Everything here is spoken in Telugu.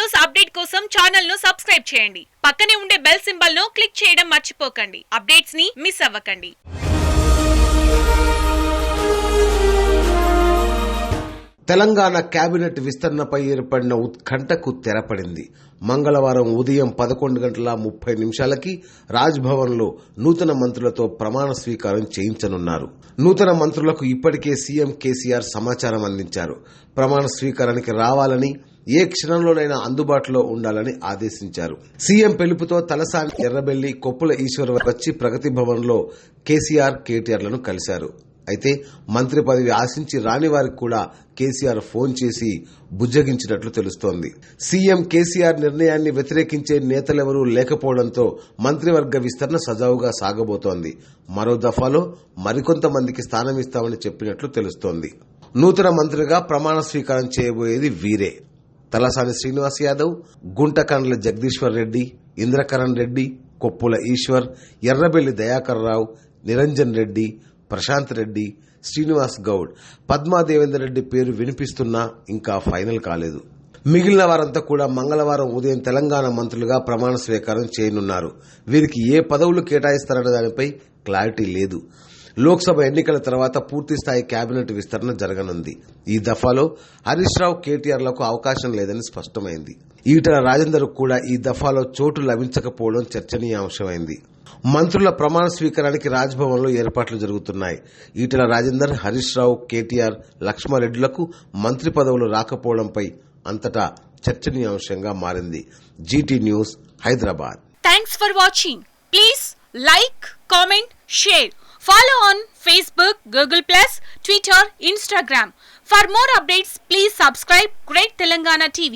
న్యూస్ అప్డేట్ కోసం ఛానల్ ను సబ్స్క్రైబ్ చేయండి. పక్కనే ఉండే బెల్ సింబల్ ను క్లిక్ చేయడం మర్చిపోకండి. అప్డేట్స్ ని మిస్ అవ్వకండి. తెలంగాణ కేబినెట్ విస్తరణపై ఏర్పడిన ఉత్కంఠకు తెరపడింది. మంగళవారం ఉదయం 11:30 రాజ్భవన్లో నూతన మంత్రులతో ప్రమాణ స్వీకారం చేయించనున్నారు. నూతన మంత్రులకు ఇప్పటికే సీఎం కేసీఆర్ సమాచారం అందించారు. ప్రమాణ స్వీకారానికి రావాలని, ఏ క్షణంలోనైనా అందుబాటులో ఉండాలని ఆదేశించారు. సీఎం పిలుపుతో తలసాని, ఎర్రబెల్లి, కొప్పుల ఈశ్వర్ వచ్చి ప్రగతి భవన్లో కేసీఆర్, కేటీఆర్లను కలిశారు. అయితే మంత్రి పదవి ఆశించి రాని వారికి కూడా కేసీఆర్ ఫోన్ చేసి బుజ్జగించినట్లు తెలుస్తోంది. సీఎం కేసీఆర్ నిర్ణయాన్ని వ్యతిరేకించే నేతలెవరూ లేకపోవడంతో మంత్రివర్గ విస్తరణ సజావుగా సాగబోతోంది. మరో దఫాలో మరికొంతమందికి స్థానం ఇస్తామని చెప్పినట్లు తెలుస్తోంది. నూతన మంత్రిగా ప్రమాణ స్వీకారం చేయబోయేది వీరే: తలసాని శ్రీనివాస్ యాదవ్, గుంటకండ్ల జగదీశ్వర్ రెడ్డి, ఇంద్రకరణ్ రెడ్డి, కొప్పుల ఈశ్వర్, ఎర్రబెల్లి దయాకర్ రావు, నిరంజన్ రెడ్డి, ప్రశాంత్ రెడ్డి, శ్రీనివాస్ గౌడ్, పద్మా దేవేందర్ రెడ్డి పేరు వినిపిస్తున్నా ఇంకా ఫైనల్ కాలేదు. మిగిలిన వారంతా కూడా మంగళవారం ఉదయం తెలంగాణ మంత్రులుగా ప్రమాణ స్వీకారం చేయనున్నారు. వీరికి ఏ పదవులు కేటాయిస్తారన్న దానిపై క్లారిటీ లేదు. లోక్సభ ఎన్నికల తర్వాత పూర్తిస్థాయి కేబినెట్ విస్తరణ జరగనుంది. ఈ దఫాలో హరీష్ రావు, కేటీఆర్లకు అవకాశం లేదని స్పష్టమైంది. ఈటల రాజేందర్ కూడా ఈ దఫాలో చోటు లభించకపోవడం చర్చనీయాంశమైంది. మంత్రుల ప్రమాణ స్వీకారానికి రాజ్భవన్లో ఏర్పాట్లు జరుగుతున్నాయి. ఈటల రాజేందర్, హరీష్ రావు, కేటీఆర్, లక్ష్మారెడ్డిలకు మంత్రి పదవులు రాకపోవడంపై అంతటా చర్చనీయాంశంగా మారింది. GT news, Hyderabad. Thanks for watching. Please like, comment, share. Follow on Facebook, Google+, Twitter, Instagram. For more updates, please subscribe Great Telangana TV.